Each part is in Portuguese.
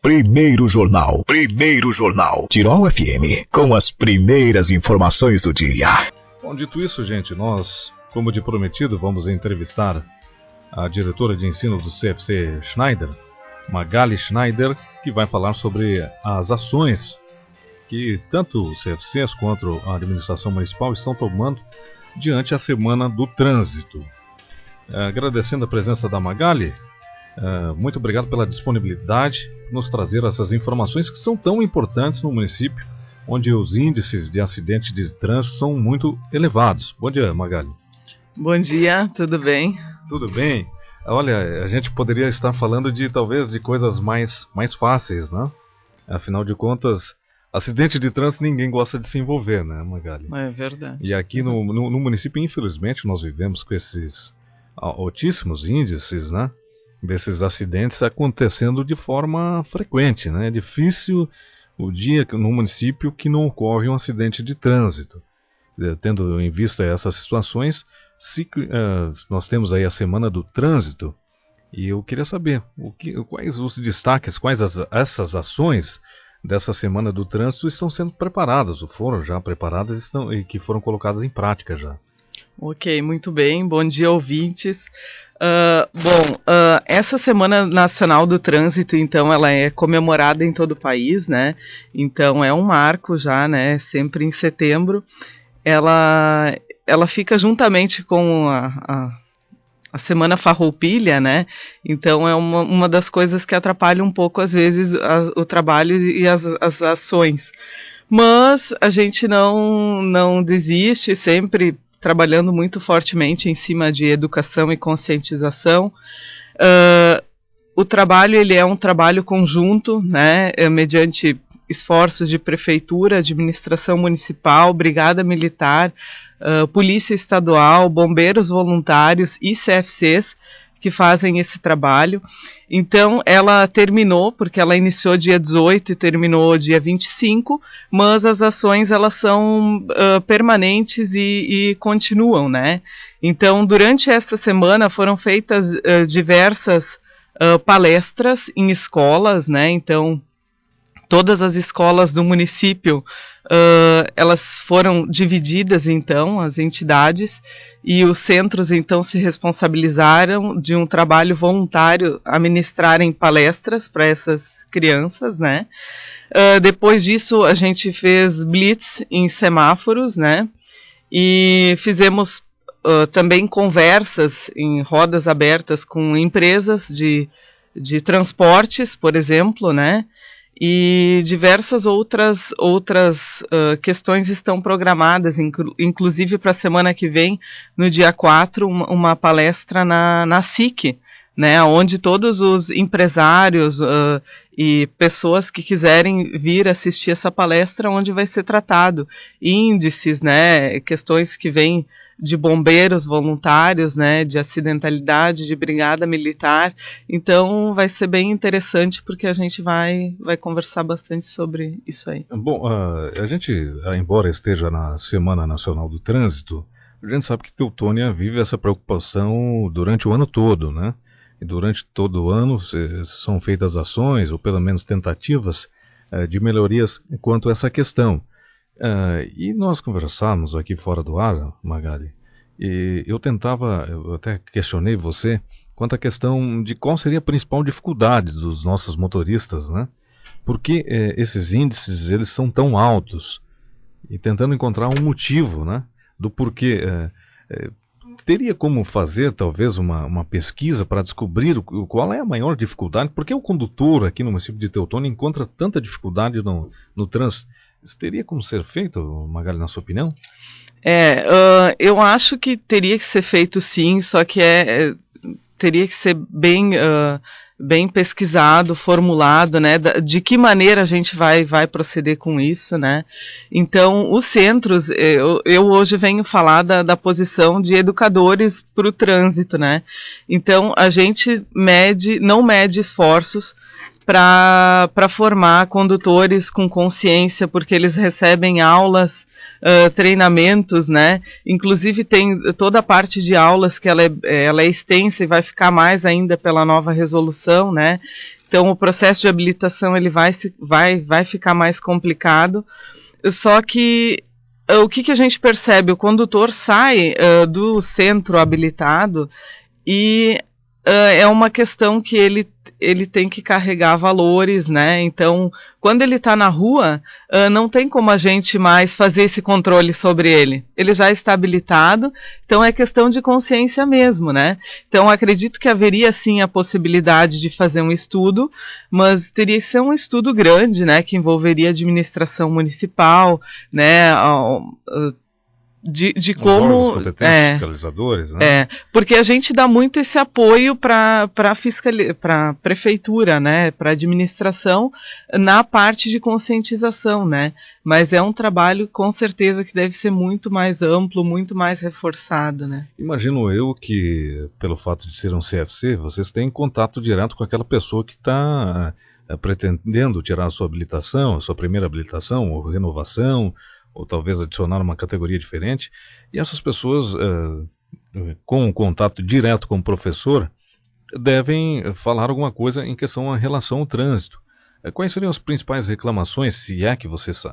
Primeiro Jornal, Tirol FM, com as primeiras informações do dia. Bom, dito isso, gente, nós, como de prometido, vamos entrevistar a diretora de ensino do CFC Schneider, Magali Schneider, que vai falar sobre as ações que tanto os CFCs quanto a administração municipal estão tomando diante a Semana do Trânsito. Agradecendo a presença da Magali, muito obrigado pela disponibilidade de nos trazer essas informações que são tão importantes no município, onde os índices de acidente de trânsito são muito elevados. Bom dia, Magali. Bom dia, tudo bem? Tudo bem. Olha, a gente poderia estar falando talvez de coisas mais fáceis, né? Afinal de contas, acidente de trânsito ninguém gosta de se envolver, né, Magali? É verdade. E aqui no município, infelizmente, nós vivemos com esses altíssimos índices, né, desses acidentes acontecendo de forma frequente, né? É difícil o dia no município que não ocorre um acidente de trânsito. Tendo em vista essas situações, nós temos aí a Semana do Trânsito, e eu queria saber quais os destaques, quais essas ações dessa Semana do Trânsito estão sendo preparadas, ou foram já preparadas e que foram colocadas em prática já. Ok, muito bem. Bom dia, ouvintes. Essa Semana Nacional do Trânsito, então, ela é comemorada em todo o país, né? Então, é um marco já, né? Sempre em setembro. Ela fica juntamente com a Semana Farroupilha, né? Então é uma das coisas que atrapalha um pouco, às vezes, o trabalho e as ações. Mas a gente não desiste, sempre trabalhando muito fortemente em cima de educação e conscientização. O trabalho, ele é um trabalho conjunto, né? Mediante esforços de prefeitura, administração municipal, brigada militar, polícia estadual, bombeiros voluntários e CFCs que fazem esse trabalho. Então, ela terminou, porque ela iniciou dia 18 e terminou dia 25, mas as ações, elas são permanentes e continuam, né? Então, durante essa semana foram feitas diversas palestras em escolas, né? Então, todas as escolas do município, elas foram divididas, então, as entidades, e os centros, então, se responsabilizaram de um trabalho voluntário a ministrarem palestras para essas crianças, né? Depois disso, a gente fez blitz em semáforos, né? E fizemos também conversas em rodas abertas com empresas de transportes, por exemplo, né? E diversas outras questões estão programadas, inclusive para a semana que vem, no dia 4, uma palestra na SIC, né, onde todos os empresários e pessoas que quiserem vir assistir essa palestra, onde vai ser tratado índices, né, questões que vêm de bombeiros voluntários, né, de acidentalidade, de brigada militar. Então vai ser bem interessante, porque a gente vai conversar bastante sobre isso aí. Bom, a gente, embora esteja na Semana Nacional do Trânsito, a gente sabe que Teutônia vive essa preocupação durante o ano todo, né? E durante todo o ano são feitas ações, ou pelo menos tentativas, de melhorias quanto a essa questão. E nós conversamos aqui fora do ar, Magali, e eu até questionei você quanto à questão de qual seria a principal dificuldade dos nossos motoristas, né? Por que esses índices, eles são tão altos? E tentando encontrar um motivo, né, do porquê. Teria como fazer, talvez, uma pesquisa para descobrir qual é a maior dificuldade? Por que o condutor aqui no município de Teutônia encontra tanta dificuldade no trânsito? Isso teria como ser feito, Magali, na sua opinião? Eu acho que teria que ser feito, sim, só que teria que ser bem pesquisado, formulado, né, de que maneira a gente vai proceder com isso, né. Então, os centros, eu hoje venho falar da posição de educadores para o trânsito, né. Então, a gente não mede esforços para formar condutores com consciência, porque eles recebem aulas, treinamentos, né? Inclusive tem toda a parte de aulas que ela é extensa e vai ficar mais ainda pela nova resolução, né? Então o processo de habilitação ele vai ficar mais complicado. Só que o que a gente percebe? O condutor sai do centro habilitado e é uma questão que ele tem que carregar valores, né? Então, quando ele está na rua, não tem como a gente mais fazer esse controle sobre ele. Ele já está habilitado, então é questão de consciência mesmo, né? Então, acredito que haveria sim a possibilidade de fazer um estudo, mas teria que ser um estudo grande, né? Que envolveria administração municipal, né? De como competentes, fiscalizadores, né? Porque a gente dá muito esse apoio para a prefeitura, né, para a administração na parte de conscientização, né? Mas é um trabalho com certeza que deve ser muito mais amplo, muito mais reforçado, né? Imagino eu que pelo fato de ser um CFC, vocês têm contato direto com aquela pessoa que está pretendendo tirar a sua habilitação, a sua primeira habilitação ou renovação, ou talvez adicionar uma categoria diferente, e essas pessoas, com um contato direto com o professor, devem falar alguma coisa em relação ao trânsito. Quais seriam as principais reclamações, se é que vocês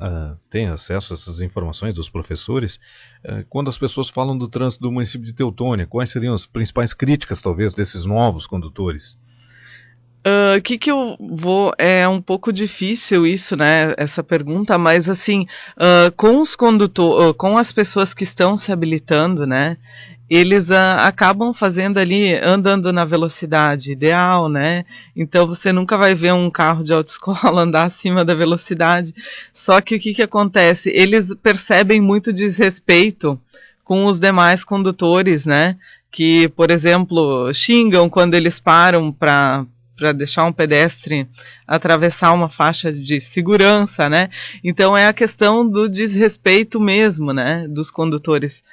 têm acesso a essas informações dos professores, quando as pessoas falam do trânsito do município de Teutônia? Quais seriam as principais críticas, talvez, desses novos condutores? Que eu vou... É um pouco difícil isso, né, essa pergunta, mas assim, com os com as pessoas que estão se habilitando, né, eles acabam fazendo ali, andando na velocidade ideal, né, então você nunca vai ver um carro de autoescola andar acima da velocidade, só que o que acontece? Eles percebem muito desrespeito com os demais condutores, né, que, por exemplo, xingam quando eles param para deixar um pedestre atravessar uma faixa de segurança, né? Então é a questão do desrespeito mesmo, né, dos condutores.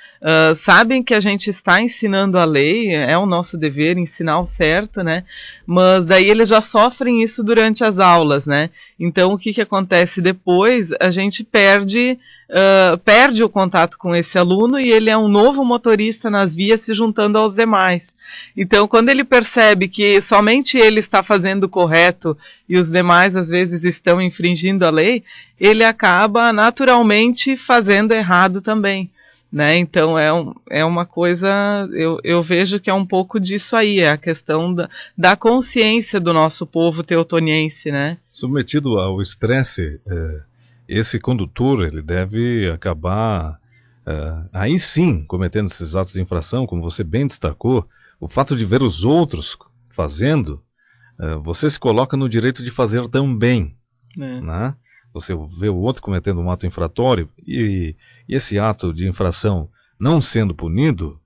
Sabem que a gente está ensinando a lei, é o nosso dever ensinar o certo, né? Mas daí eles já sofrem isso durante as aulas, né? Então o que acontece depois? A gente perde o contato com esse aluno e ele é um novo motorista nas vias se juntando aos demais. Então, quando ele percebe que somente ele está fazendo o correto e os demais, às vezes, estão infringindo a lei, ele acaba naturalmente fazendo errado também, né? Então, é uma coisa, eu vejo que é um pouco disso aí, é a questão da consciência do nosso povo teutoniense, né? Submetido ao estresse, esse condutor, ele deve acabar, aí sim, cometendo esses atos de infração, como você bem destacou. O fato de ver os outros fazendo, você se coloca no direito de fazer também, né? Você vê o outro cometendo um ato infratório e esse ato de infração não sendo punido,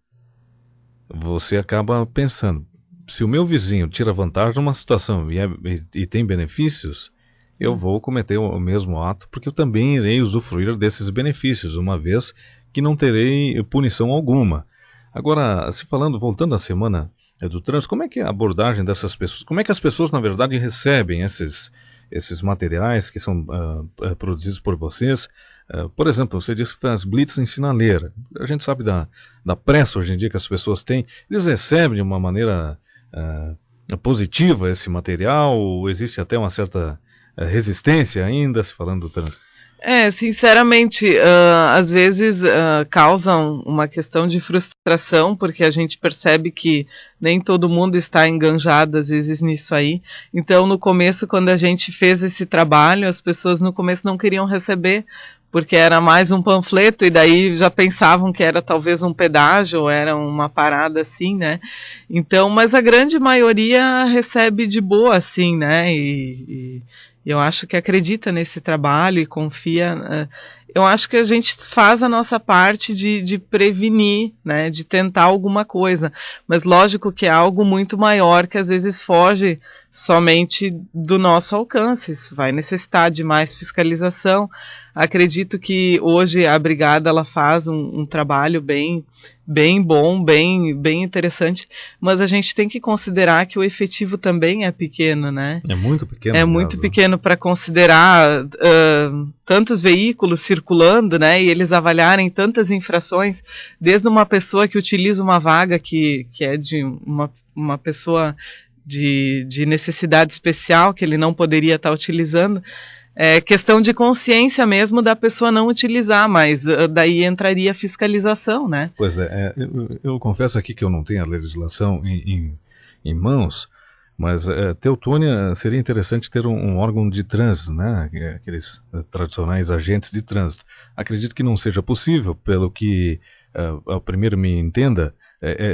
você acaba pensando, se o meu vizinho tira vantagem numa situação e tem benefícios, eu vou cometer o mesmo ato, porque eu também irei usufruir desses benefícios, uma vez que não terei punição alguma. Agora, voltando à semana do trânsito, como é que é a abordagem dessas pessoas? Como é que as pessoas, na verdade, recebem esses materiais que são produzidos por vocês? Por exemplo, você disse que faz blitz em sinaleira. A gente sabe da pressa hoje em dia que as pessoas têm. Eles recebem de uma maneira positiva esse material? Ou existe até uma certa resistência ainda, se falando do trânsito? Sinceramente, às vezes causam uma questão de frustração, porque a gente percebe que nem todo mundo está enganjado, às vezes, nisso aí. Então, no começo, quando a gente fez esse trabalho, as pessoas no começo não queriam receber, porque era mais um panfleto, e daí já pensavam que era talvez um pedágio, ou era uma parada assim, né? Então, mas a grande maioria recebe de boa, assim, né? E eu acho que acredita nesse trabalho e confia. Eu acho que a gente faz a nossa parte de prevenir, né, de tentar alguma coisa. Mas lógico que é algo muito maior que às vezes foge somente do nosso alcance. Isso vai necessitar de mais fiscalização. Acredito que hoje a Brigada ela faz um trabalho bem bom, bem interessante, mas a gente tem que considerar que o efetivo também é pequeno, né? É muito pequeno. É muito pequeno para considerar tantos veículos circulando, né? E eles avaliarem tantas infrações, desde uma pessoa que utiliza uma vaga que é de uma pessoa de necessidade especial que ele não poderia estar utilizando. É questão de consciência mesmo da pessoa não utilizar, mas daí entraria a fiscalização, né? Pois é, eu confesso aqui que eu não tenho a legislação em mãos, mas Teutônia seria interessante ter um órgão de trânsito, né? Aqueles tradicionais agentes de trânsito. Acredito que não seja possível, pelo que primeiro me entenda,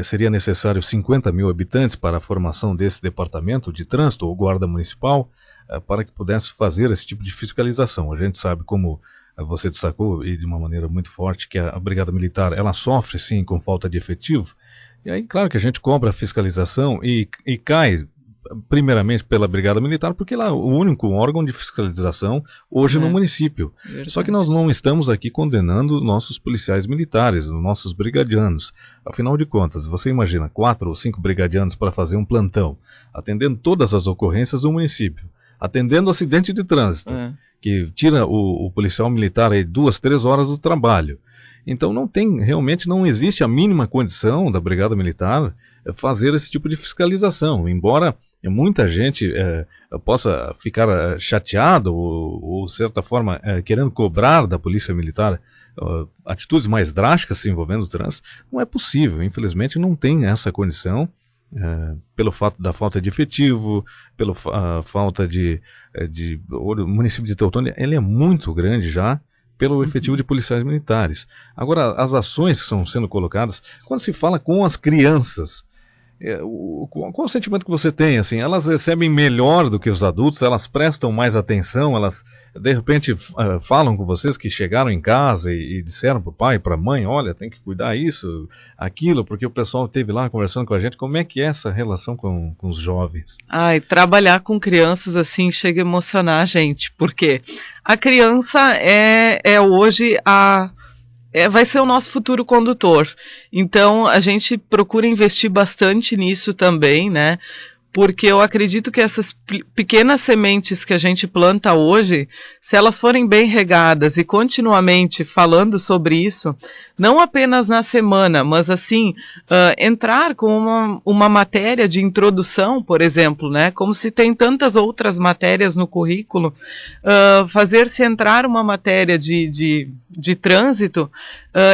seria necessário 50 mil habitantes para a formação desse departamento de trânsito ou guarda municipal, para que pudesse fazer esse tipo de fiscalização. A gente sabe, como você destacou, e de uma maneira muito forte, que a Brigada Militar, ela sofre sim com falta de efetivo, e aí claro que a gente cobra a fiscalização e cai primeiramente pela Brigada Militar, porque ela é o único órgão de fiscalização hoje no município. Verdade. Só que nós não estamos aqui condenando nossos policiais militares, nossos brigadianos. Afinal de contas, você imagina 4 ou 5 brigadianos para fazer um plantão, atendendo todas as ocorrências do município, atendendo acidente de trânsito, que tira o policial militar aí 2, 3 horas do trabalho. Então realmente não existe a mínima condição da Brigada Militar fazer esse tipo de fiscalização, embora muita gente possa ficar chateado ou de certa forma querendo cobrar da Polícia Militar atitudes mais drásticas envolvendo o trânsito. Não é possível, infelizmente não tem essa condição. Pelo fato da falta de efetivo, pela falta o município de Teutônia, ele é muito grande já, pelo efetivo de policiais militares. Agora, as ações que estão sendo colocadas, quando se fala com as crianças, qual o sentimento que você tem? Assim, elas recebem melhor do que os adultos, elas prestam mais atenção, elas de repente falam com vocês que chegaram em casa e disseram para o pai, para a mãe, olha, tem que cuidar isso, aquilo, porque o pessoal esteve lá conversando com a gente. Como é que é essa relação com os jovens? Trabalhar com crianças assim chega a emocionar a gente, porque a criança é hoje vai ser o nosso futuro condutor. Então, a gente procura investir bastante nisso também, né? Porque eu acredito que essas pequenas sementes que a gente planta hoje, se elas forem bem regadas e continuamente falando sobre isso, não apenas na semana, mas assim, entrar com uma matéria de introdução, por exemplo, né? Como se tem tantas outras matérias no currículo, fazer-se entrar uma matéria de trânsito,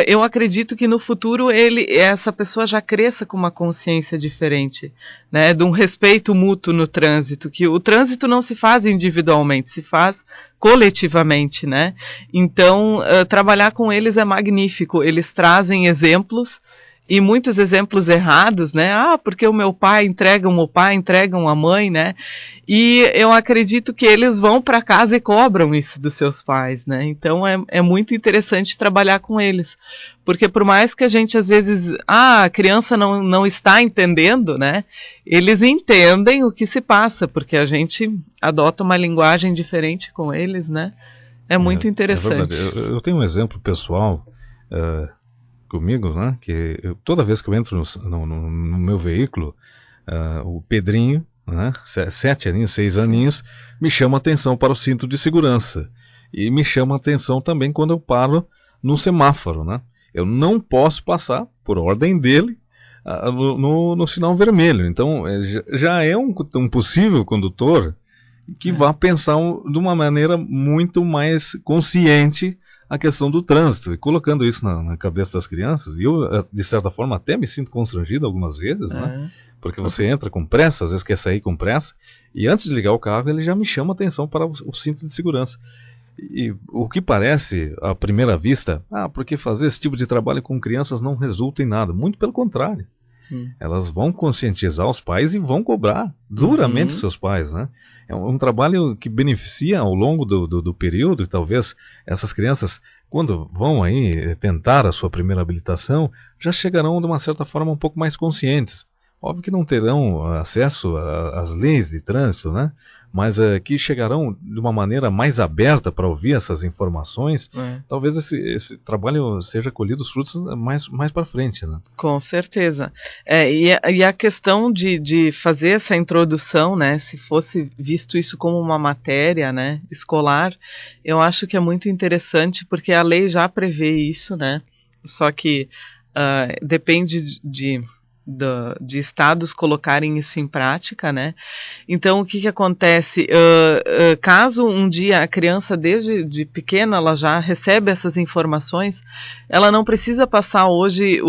eu acredito que no futuro essa pessoa já cresça com uma consciência diferente, né? De um respeito mútuo no trânsito, que o trânsito não se faz individualmente, se faz coletivamente, né? Então, trabalhar com eles é magnífico. Eles trazem exemplos, e muitos exemplos errados, né? Porque o meu pai entregam a mãe, né? E eu acredito que eles vão para casa e cobram isso dos seus pais, né? Então é muito interessante trabalhar com eles, porque por mais que a gente às vezes, a criança não está entendendo, né? Eles entendem o que se passa, porque a gente adota uma linguagem diferente com eles, né? É muito interessante. É verdade. Eu tenho um exemplo pessoal comigo, né? Que toda vez que eu entro no meu veículo, o Pedrinho, né, 7 aninhos, 6 aninhos, me chama a atenção para o cinto de segurança. E me chama a atenção também quando eu paro no semáforo, né? Eu não posso passar, por ordem dele, no sinal vermelho. Então, já é um possível condutor que vá pensar de uma maneira muito mais consciente a questão do trânsito, e colocando isso na cabeça das crianças. E eu, de certa forma, até me sinto constrangido algumas vezes, né? Porque você entra com pressa, às vezes quer sair com pressa, e antes de ligar o carro, ele já me chama a atenção para o cinto de segurança. E o que parece, à primeira vista, porque fazer esse tipo de trabalho com crianças não resulta em nada. Muito pelo contrário. Elas vão conscientizar os pais e vão cobrar duramente seus pais, né? É um trabalho que beneficia ao longo do período, e talvez essas crianças, quando vão aí tentar a sua primeira habilitação, já chegarão de uma certa forma um pouco mais conscientes. Óbvio que não terão acesso às leis de trânsito, né? Mas que chegarão de uma maneira mais aberta para ouvir essas informações. Talvez esse trabalho seja colhido os frutos mais para frente, né? Com certeza. E a questão de fazer essa introdução, né? Se fosse visto isso como uma matéria, né, escolar, eu acho que é muito interessante, porque a lei já prevê isso, né? Só que depende de estados colocarem isso em prática, né? Então, o que acontece? Caso um dia a criança, desde de pequena, ela já recebe essas informações, ela não precisa passar hoje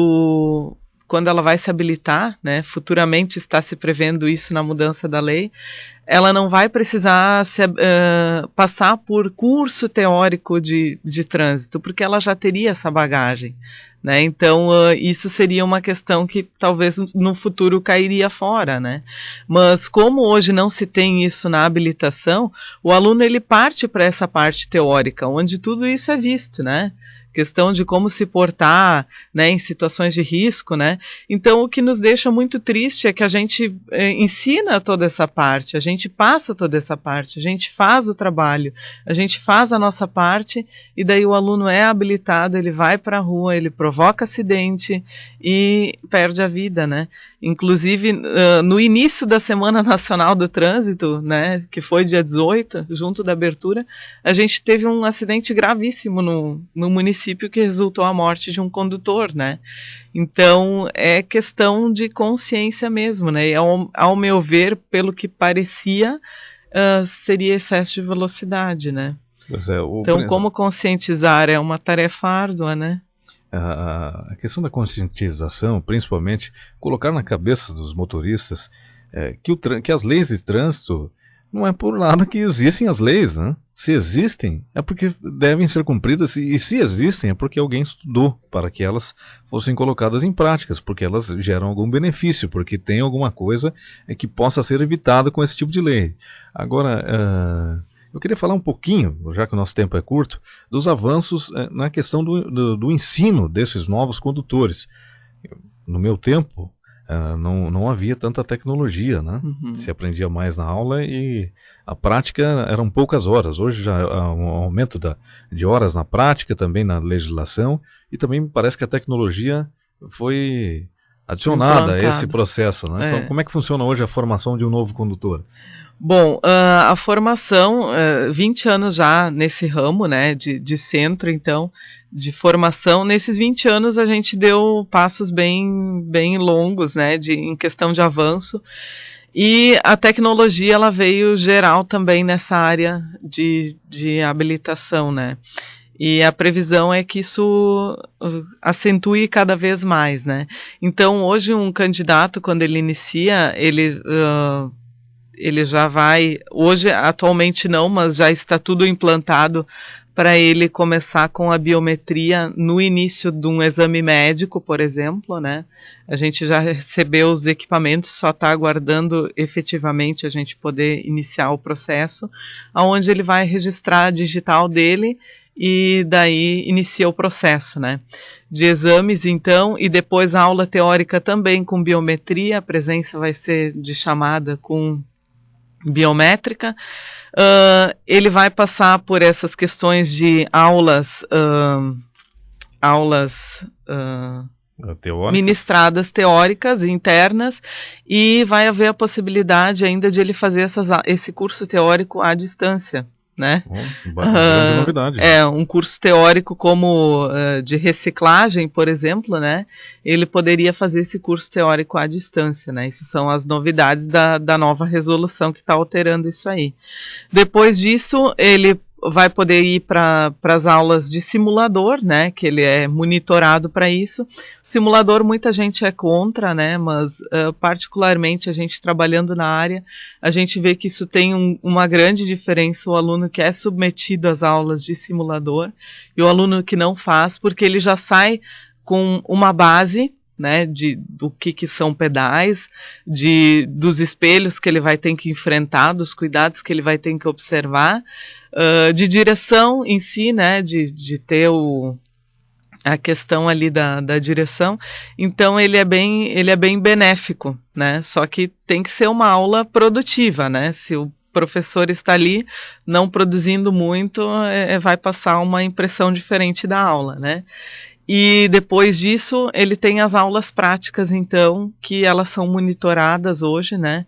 quando ela vai se habilitar, né? Futuramente está se prevendo isso na mudança da lei, ela não vai precisar passar por curso teórico de trânsito, porque ela já teria essa bagagem, né? Então, isso seria uma questão que talvez no futuro cairia fora, né? Mas como hoje não se tem isso na habilitação, o aluno ele parte para essa parte teórica, onde tudo isso é visto, né? Questão de como se portar, né, em situações de risco, né? Então, o que nos deixa muito triste é que a gente ensina toda essa parte, a gente passa toda essa parte, a gente faz o trabalho, a gente faz a nossa parte, e daí o aluno é habilitado, ele vai para a rua, ele provoca acidente e perde a vida, né? Inclusive, no início da Semana Nacional do Trânsito, né, que foi dia 18, junto da abertura, a gente teve um acidente gravíssimo no município que resultou a morte de um condutor, né? Então, é questão de consciência mesmo, né? E ao meu ver, pelo que parecia, seria excesso de velocidade, né? Pois é, então, como conscientizar é uma tarefa árdua, né? A questão da conscientização, principalmente, colocar na cabeça dos motoristas que as leis de trânsito não é por nada que existem as leis, né? Se existem, é porque devem ser cumpridas, e se existem, é porque alguém estudou para que elas fossem colocadas em práticas, porque elas geram algum benefício, porque tem alguma coisa que possa ser evitada com esse tipo de lei. Agora, eu queria falar um pouquinho, já que o nosso tempo é curto, dos avanços na questão do ensino desses novos condutores. No meu tempo, não havia tanta tecnologia, né? Uhum. Se aprendia mais na aula e a prática eram poucas horas. Hoje já há um aumento de horas na prática, também na legislação, e também me parece que a tecnologia foi adicionada a esse processo, né? Como é que funciona hoje a formação de um novo condutor? Bom, a formação, 20 anos já nesse ramo, né, de centro, então, de formação. Nesses 20 anos a gente deu passos bem longos, né, em questão de avanço. E a tecnologia, ela veio geral também nessa área de habilitação, né. E a previsão é que isso acentue cada vez mais, né. Então, hoje um candidato, quando ele inicia, ele já vai, hoje atualmente não, mas já está tudo implantado para ele começar com a biometria no início de um exame médico, por exemplo, né? A gente já recebeu os equipamentos, só está aguardando efetivamente a gente poder iniciar o processo, onde ele vai registrar a digital dele e daí inicia o processo, né? De exames, então, e depois a aula teórica também com biometria, a presença vai ser de chamada com biométrica. Ele vai passar por essas questões de aulas ministradas teóricas internas, e vai haver a possibilidade ainda de ele fazer esse curso teórico à distância, né? Grande novidade. Um curso teórico como de reciclagem, por exemplo, né? Ele poderia fazer esse curso teórico à distância, né? Isso são as novidades da nova resolução que está alterando isso aí. Depois disso, ele vai poder ir para as aulas de simulador, né, que ele é monitorado para isso. Simulador muita gente é contra, né, mas particularmente a gente trabalhando na área, a gente vê que isso tem uma grande diferença, o aluno que é submetido às aulas de simulador e o aluno que não faz, porque ele já sai com uma base, né, do que são pedais, dos espelhos que ele vai ter que enfrentar, dos cuidados que ele vai ter que observar, de direção em si, né, de ter a questão ali da direção. Então ele é bem benéfico, né, só que tem que ser uma aula produtiva, né, se o professor está ali não produzindo muito, vai passar uma impressão diferente da aula, né. E depois disso, ele tem as aulas práticas, então, que elas são monitoradas hoje, né?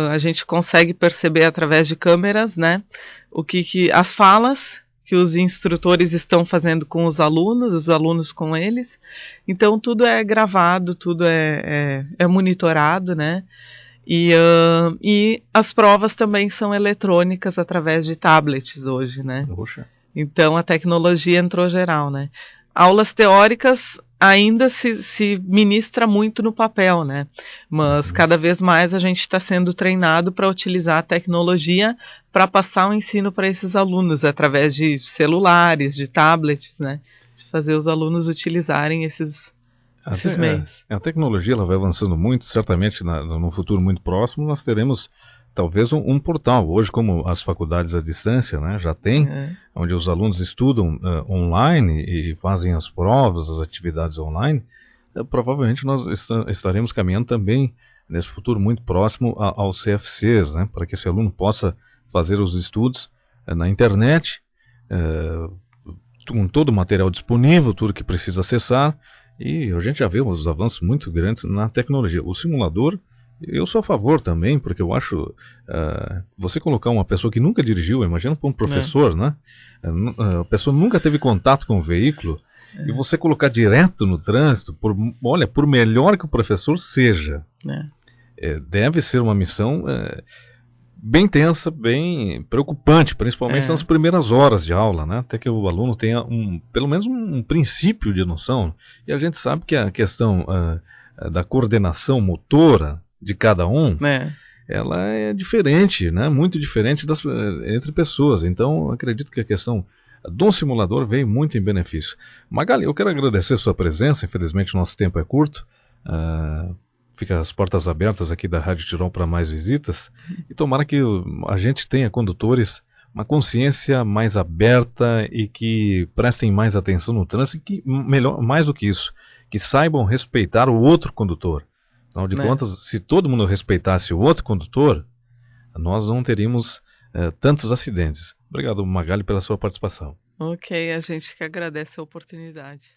A gente consegue perceber através de câmeras, né? As falas que os instrutores estão fazendo com os alunos com eles. Então tudo é gravado, tudo é monitorado, né? E as provas também são eletrônicas através de tablets hoje, né? Poxa. Então a tecnologia entrou geral, né? Aulas teóricas ainda se ministra muito no papel, né? Mas cada vez mais a gente está sendo treinado para utilizar a tecnologia para passar o ensino para esses alunos através de celulares, de tablets, né? De fazer os alunos utilizarem esses meios. A tecnologia ela vai avançando muito, certamente no futuro muito próximo nós teremos talvez um portal, hoje como as faculdades à distância, né, já tem, onde os alunos estudam online e fazem as provas, as atividades online, provavelmente nós estaremos caminhando também nesse futuro muito próximo aos CFCs, né, para que esse aluno possa fazer os estudos na internet, com todo o material disponível, tudo que precisa acessar, e a gente já vê uns avanços muito grandes na tecnologia. O simulador, eu sou a favor também, porque eu acho, você colocar uma pessoa que nunca dirigiu, imagina para um professor, né? A pessoa nunca teve contato com o veículo, e você colocar direto no trânsito, por melhor que o professor seja, deve ser uma missão bem tensa, bem preocupante, principalmente nas primeiras horas de aula, né? Até que o aluno tenha pelo menos um princípio de noção. E a gente sabe que a questão da coordenação motora de cada um, ela é diferente, né? Muito diferente entre pessoas. Então, acredito que a questão do simulador veio muito em benefício. Magali, eu quero agradecer a sua presença. Infelizmente, o nosso tempo é curto. Fica as portas abertas aqui da Rádio Tirol para mais visitas. E tomara que a gente tenha, condutores, uma consciência mais aberta e que prestem mais atenção no trânsito e que, mais do que isso, que saibam respeitar o outro condutor. Afinal de contas, se todo mundo respeitasse o outro condutor, nós não teríamos tantos acidentes. Obrigado, Magali, pela sua participação. Ok, a gente que agradece a oportunidade.